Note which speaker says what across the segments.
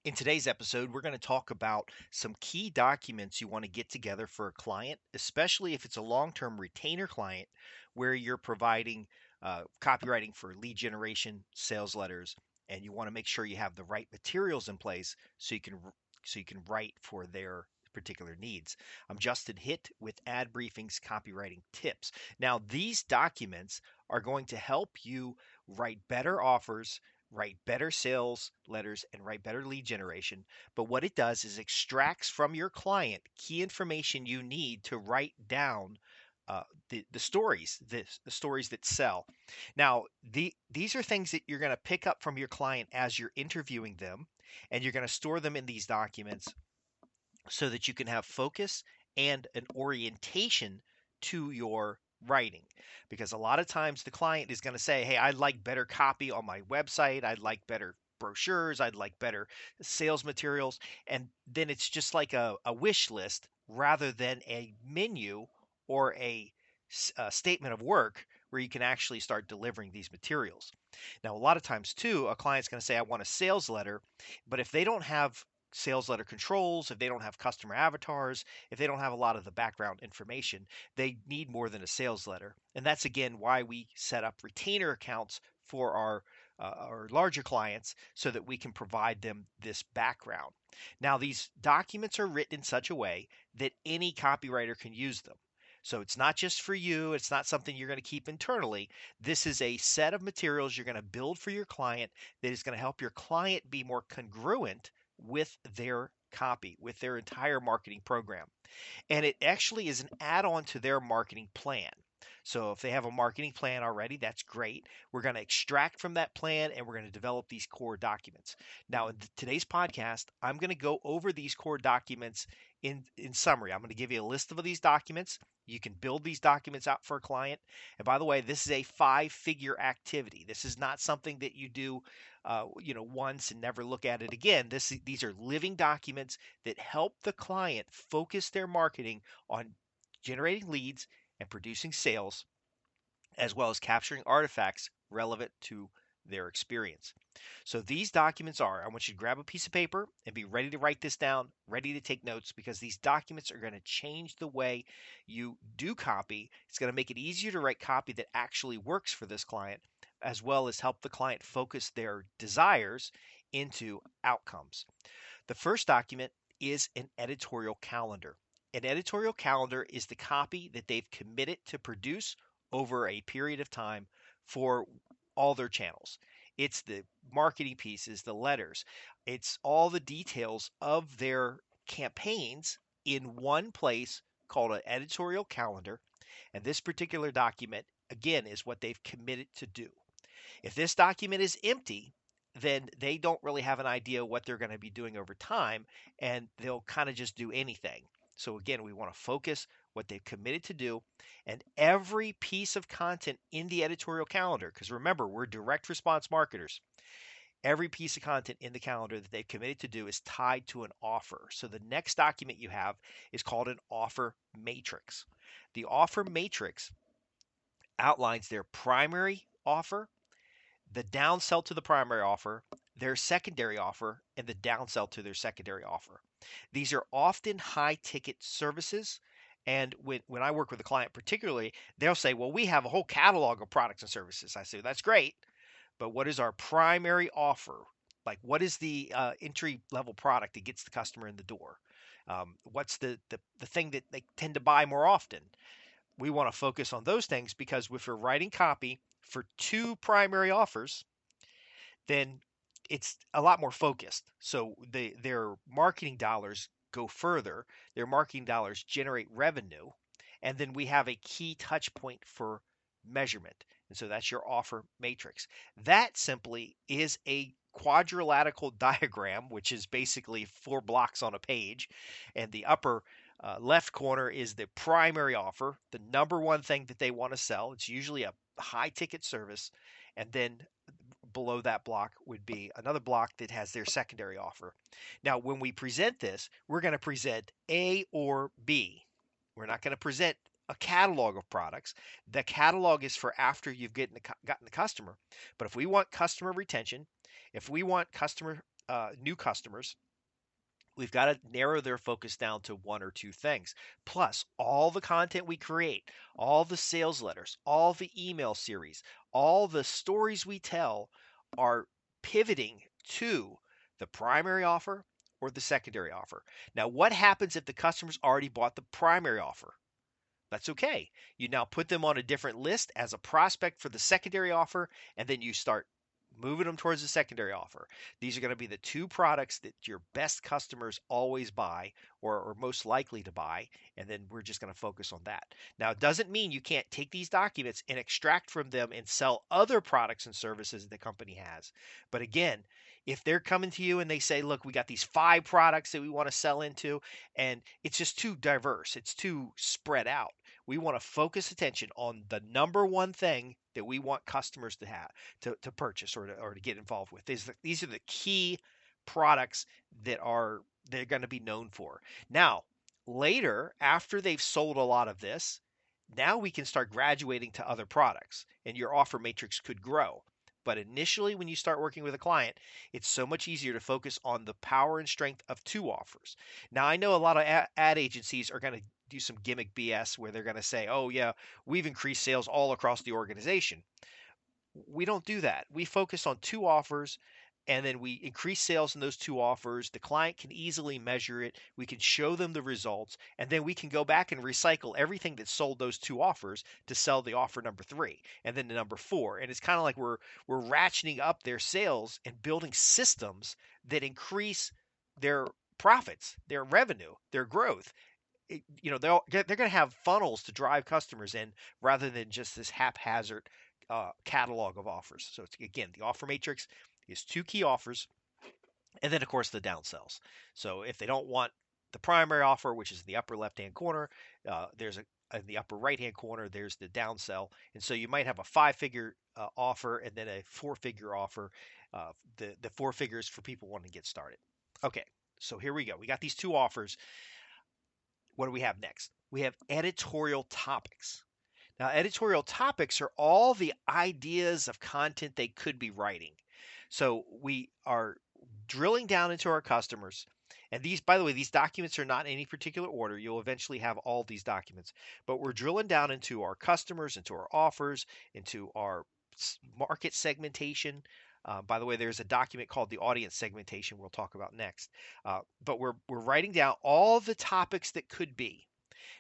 Speaker 1: In today's episode, we're going to talk about some key documents you want to get together for a client, especially if it's a long term retainer client where you're providing copywriting for lead generation, sales letters, and you want to make sure you have the right materials in place so you can write for their particular needs. I'm Justin Hitt with Ad Briefing's Copywriting Tips. Now, these documents are going to help you write better offers, write better sales letters, and write better lead generation. But what it does is extracts from your client key information you need to write down the stories, the stories that sell. Now, these are things that you're going to pick up from your client as you're interviewing them, and you're going to store them in these documents so that you can have focus and an orientation to your writing. Because a lot of times the client is going to say, hey, I'd like better copy on my website. I'd like better brochures. I'd like better sales materials. And then it's just like a wish list rather than a menu or a statement of work where you can actually start delivering these materials. Now, a lot of times, too, a client's going to say, I want a sales letter. But if they don't have sales letter controls, if they don't have customer avatars, if they don't have a lot of the background information, they need more than a sales letter. And that's again why we set up retainer accounts for our larger clients so that we can provide them this background. Now, these documents are written in such a way that any copywriter can use them. So it's not just for you, it's not something you're going to keep internally. This is a set of materials you're going to build for your client that is going to help your client be more congruent with their copy, with their entire marketing program. And it actually is an add on to their marketing plan. So if they have a marketing plan already, that's great. We're going to extract from that plan and we're going to develop these core documents. Now, in today's podcast, I'm going to go over these core documents in summary. I'm going to give you a list of these documents. You can build these documents out for a client. And by the way, this is a 5-figure activity. This is not something that you do once and never look at it again. These are living documents that help the client focus their marketing on generating leads and producing sales, as well as capturing artifacts relevant to their experience. So these documents I want you to grab a piece of paper and be ready to write this down, ready to take notes, because these documents are going to change the way you do copy. It's going to make it easier to write copy that actually works for this client, as well as help the client focus their desires into outcomes. The first document is an editorial calendar. An editorial calendar is the copy that they've committed to produce over a period of time for all their channels. It's the marketing pieces, the letters, it's all the details of their campaigns in one place called an editorial calendar. And this particular document, again, is what they've committed to do. If this document is empty, then they don't really have an idea what they're going to be doing over time, and they'll kind of just do anything. So again, we want to focus what they've committed to do, and every piece of content in the editorial calendar, because remember, we're direct response marketers. Every piece of content in the calendar that they've committed to do is tied to an offer. So the next document you have is called an offer matrix. The offer matrix outlines their primary offer, the downsell to the primary offer, their secondary offer, and the downsell to their secondary offer. These are often high ticket services. And when I work with a client particularly, they'll say, well, we have a whole catalog of products and services. I say, that's great, but what is our primary offer? Like, what is the entry level product that gets the customer in the door? What's the thing that they tend to buy more often? We want to focus on those things because if we're writing copy for two primary offers, then it's a lot more focused. So their marketing dollars go further, their marketing dollars generate revenue, and then we have a key touch point for measurement. And so that's your offer matrix. That simply is a quadrilateral diagram, which is basically 4 blocks on a page. And the upper left corner is the primary offer, the number one thing that they want to sell. It's usually a high ticket service. And then below that block would be another block that has their secondary offer. Now, when we present this, we're going to present A or B. We're not going to present a catalog of products. The catalog is for after you've gotten the customer. But if we want customer retention, if we want customer new customers, we've got to narrow their focus down to one or two things. Plus, all the content we create, all the sales letters, all the email series, all the stories we tell are pivoting to the primary offer or the secondary offer. Now, what happens if the customer's already bought the primary offer? That's okay. You now put them on a different list as a prospect for the secondary offer, and then you start moving them towards the secondary offer. These are going to be the two products that your best customers always buy or most likely to buy, and then we're just going to focus on that. Now, it doesn't mean you can't take these documents and extract from them and sell other products and services the company has. But again, if they're coming to you and they say, look, we got these 5 products that we want to sell into, and it's just too diverse, it's too spread out. We want to focus attention on the number one thing that we want customers to have to purchase or to get involved with. These are the key products that are they're going to be known for. Now, later, after they've sold a lot of this, now we can start graduating to other products and your offer matrix could grow. But initially, when you start working with a client, it's so much easier to focus on the power and strength of 2 offers. Now, I know a lot of ad agencies are going to do some gimmick BS where they're going to say, oh, yeah, we've increased sales all across the organization. We don't do that. We focus on 2 offers and then we increase sales in those 2 offers. The client can easily measure it. We can show them the results and then we can go back and recycle everything that sold those 2 offers to sell the offer number 3 and then the number 4. And it's kind of like we're ratcheting up their sales and building systems that increase their profits, their revenue, their growth. They're going to have funnels to drive customers in rather than just this haphazard catalog of offers. So it's, again, the offer matrix is 2 key offers, and then of course the downsells. So if they don't want the primary offer, which is in the upper left-hand corner, there's a in the upper right-hand corner, there's the downsell, and so you might have a 5-figure offer and then a 4-figure offer. The 4 figures for people wanting to get started. Okay, so here we go. We got these 2 offers. What do we have next? We have editorial topics. Now, editorial topics are all the ideas of content they could be writing. So we are drilling down into our customers. And these, by the way, these documents are not in any particular order. You'll eventually have all these documents. But we're drilling down into our customers, into our offers, into our market segmentation. By the way, there's a document called the audience segmentation we'll talk about next. But we're writing down all the topics that could be.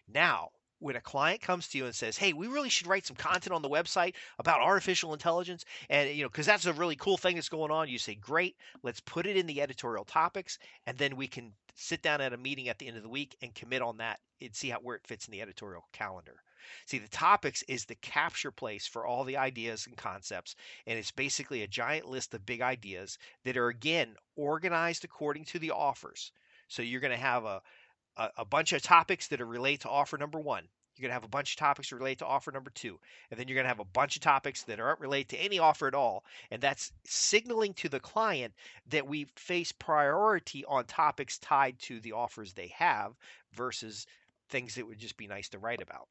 Speaker 1: Now, when a client comes to you and says, "Hey, we really should write some content on the website about artificial intelligence," and because that's a really cool thing that's going on, you say, "Great, let's put it in the editorial topics, and then we can sit down at a meeting at the end of the week and commit on that and see where it fits in the editorial calendar." See, the topics is the capture place for all the ideas and concepts, and it's basically a giant list of big ideas that are again organized according to the offers. So you're going to have a bunch of topics that are related to offer number 1. You're going to have a bunch of topics that relate to offer number 2. And then you're going to have a bunch of topics that aren't related to any offer at all. And that's signaling to the client that we face priority on topics tied to the offers they have versus things that would just be nice to write about.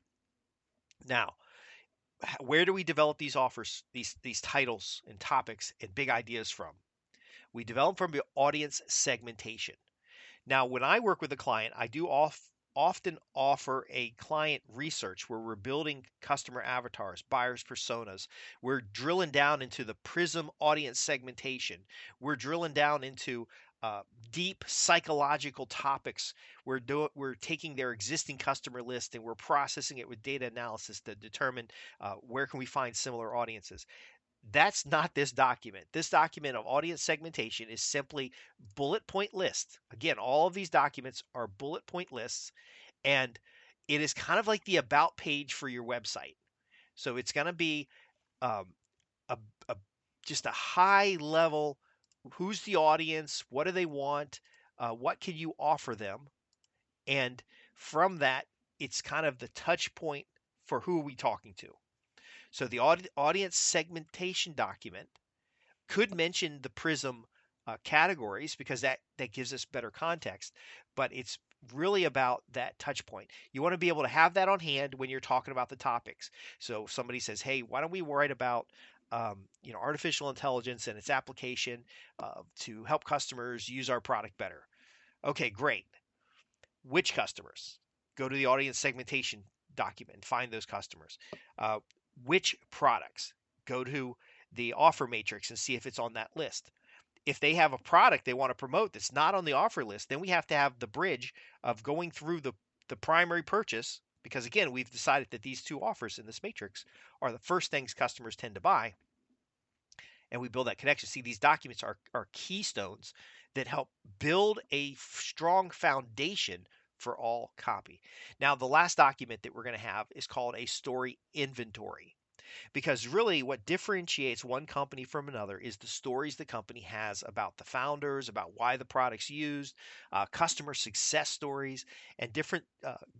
Speaker 1: Now, where do we develop these offers, these titles and topics and big ideas from? We develop from the audience segmentation. Now, when I work with a client, I do often offer a client research where we're building customer avatars, buyers personas. We're drilling down into the Prism audience segmentation. We're drilling down into deep psychological topics. We're taking their existing customer list and we're processing it with data analysis to determine where can we find similar audiences. That's not this document. This document of audience segmentation is simply bullet point list. Again, all of these documents are bullet point lists, and it is kind of like the about page for your website. So it's going to be um, a, a just a high level. Who's the audience? What do they want? What can you offer them? And from that, it's kind of the touch point for who are we talking to. So the audience segmentation document could mention the Prism categories because that gives us better context, but it's really about that touch point. You want to be able to have that on hand when you're talking about the topics. So if somebody says, "Hey, why don't we write about artificial intelligence and its application to help customers use our product better. Okay, great. Which customers? Go to the audience segmentation document and find those customers. Uh, which products? Go to the offer matrix and see if it's on that list. If they have a product they want to promote that's not on the offer list, then we have to have the bridge of going through the primary purchase, because again, we've decided that these two offers in this matrix are the first things customers tend to buy, and we build that connection. See, these documents are keystones that help build a strong foundation for all copy. Now, the last document that we're going to have is called a story inventory. Because really, what differentiates one company from another is the stories the company has about the founders, about why the product's used, customer success stories, and different.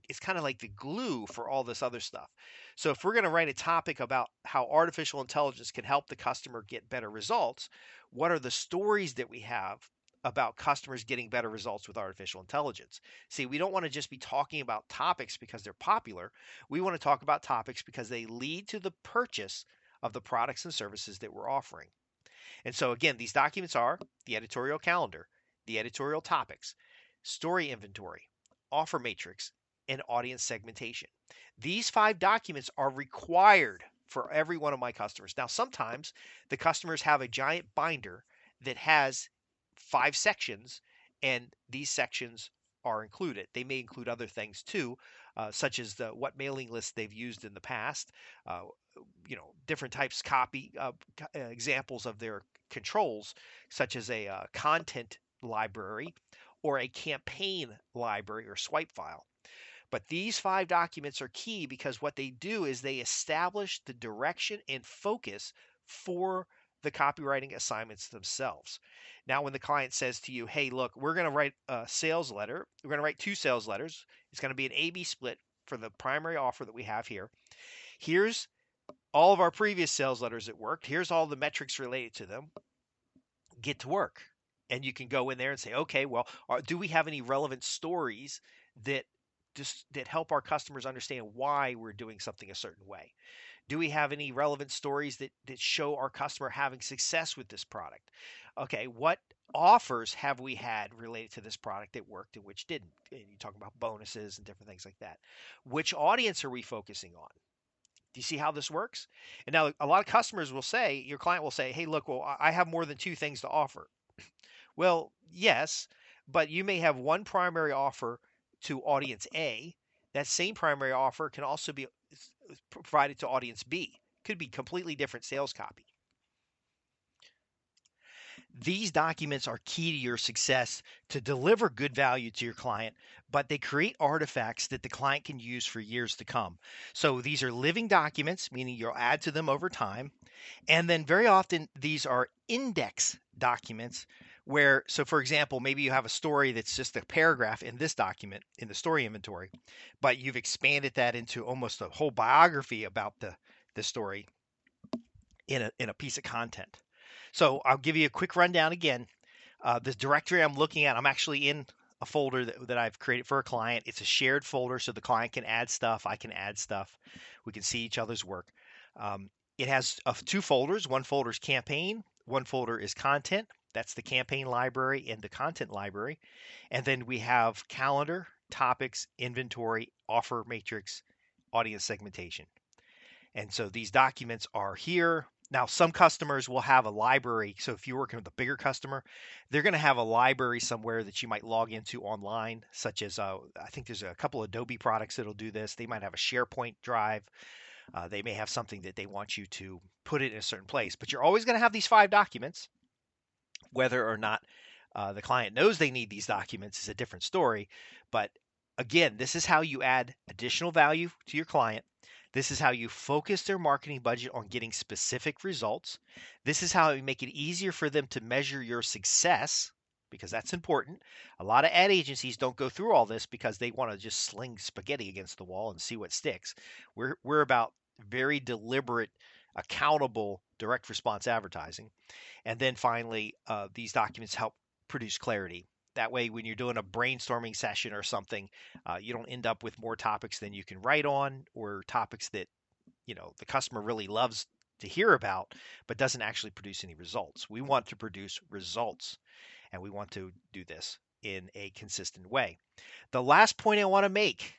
Speaker 1: It's kind of like the glue for all this other stuff. So, if we're going to write a topic about how artificial intelligence can help the customer get better results, what are the stories that we have about customers getting better results with artificial intelligence? See, we don't want to just be talking about topics because they're popular. We want to talk about topics because they lead to the purchase of the products and services that we're offering. And so, again, these documents are the editorial calendar, the editorial topics, story inventory, offer matrix, and audience segmentation. These 5 documents are required for every one of my customers. Now, sometimes the customers have a giant binder that has 5 sections, and these sections are included. They may include other things too, such as what mailing list they've used in the past, uh, different types copy examples of their controls, such as a content library or a campaign library or swipe file. But these 5 documents are key because what they do is they establish the direction and focus for the copywriting assignments themselves. Now, when the client says to you, hey, look, we're going to write a sales letter, we're going to write 2 sales letters. It's going to be an A/B split for the primary offer that we have here. Here's all of our previous sales letters that worked. Here's all the metrics related to them. Get to work. And you can go in there and say, okay, well, do we have any relevant stories that that help our customers understand why we're doing something a certain way? Do we have any relevant stories that show our customer having success with this product? Okay, what offers have we had related to this product that worked and which didn't? And you talk about bonuses and different things like that. Which audience are we focusing on? Do you see how this works? And now a lot of customers will say, your client will say, hey, look, well, I have more than 2 things to offer. Well, yes, but you may have one primary offer to audience A. That same primary offer can also be provided to audience B. Could be completely different sales copy. These documents are key to your success to deliver good value to your client, but they create artifacts that the client can use for years to come. So these are living documents, meaning you'll add to them over time. And then very often these are index documents where, so for example, maybe you have a story that's just a paragraph in this document in the story inventory, but you've expanded that into almost a whole biography about the story in a piece of content. So I'll give you a quick rundown again. The directory I'm looking at, I'm actually in a folder that I've created for a client. It's a shared folder so the client can add stuff, I can add stuff. We can see each other's work. It has 2 folders. One folder is campaign, one folder is content. That's the campaign library and the content library. And then we have calendar, topics, inventory, offer matrix, audience segmentation. And so these documents are here. Now, some customers will have a library. So if you're working with a bigger customer, they're going to have a library somewhere that you might log into online, such as I think there's a couple of Adobe products that'll do this. They might have a SharePoint drive. They may have something that they want you to put it in a certain place. But you're always going to have these 5 documents. Whether or not the client knows they need these documents is a different story. But again, this is how you add additional value to your client. This is how you focus their marketing budget on getting specific results. This is how you make it easier for them to measure your success, because that's important. A lot of ad agencies don't go through all this because they want to just sling spaghetti against the wall and see what sticks. We're about very deliberate, accountable direct response advertising. And then finally, these documents help produce clarity. That way, when you're doing a brainstorming session or something, you don't end up with more topics than you can write on, or topics that the customer really loves to hear about, but doesn't actually produce any results. We want to produce results, and we want to do this in a consistent way. The last point I want to make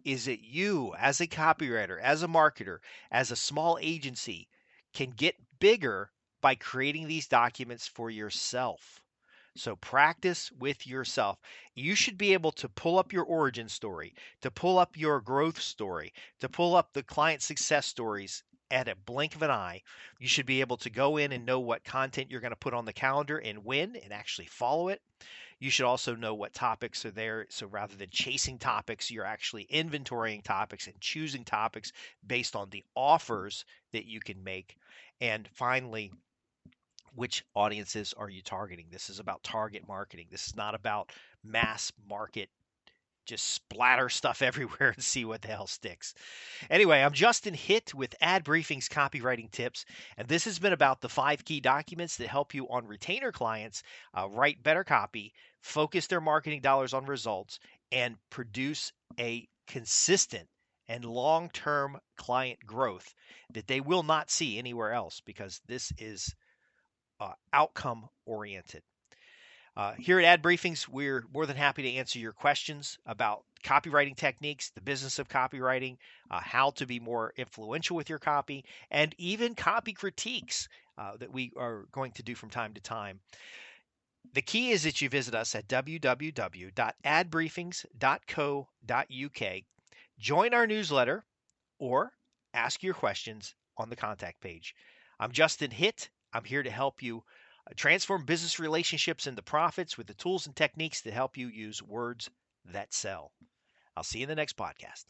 Speaker 1: is that you, as a copywriter, as a marketer, as a small agency, can get bigger by creating these documents for yourself. So practice with yourself. You should be able to pull up your origin story, to pull up your growth story, to pull up the client success stories at a blink of an eye. You should be able to go in and know what content you're going to put on the calendar and when and actually follow it. You should also know what topics are there. So rather than chasing topics, you're actually inventorying topics and choosing topics based on the offers that you can make. And finally, which audiences are you targeting? This is about target marketing. This is not about mass market, just splatter stuff everywhere and see what the hell sticks. Anyway, I'm Justin Hitt with Ad Briefing's Copywriting Tips, and this has been about the 5 key documents that help you on retainer clients write better copy, focus their marketing dollars on results, and produce a consistent and long-term client growth that they will not see anywhere else, because this is outcome oriented. Here at Ad Briefings, we're more than happy to answer your questions about copywriting techniques, the business of copywriting, how to be more influential with your copy, and even copy critiques that we are going to do from time to time. The key is that you visit us at www.adbriefings.co.uk, join our newsletter, or ask your questions on the contact page. I'm Justin Hitt. I'm here to help you transform business relationships into profits with the tools and techniques that help you use words that sell. I'll see you in the next podcast.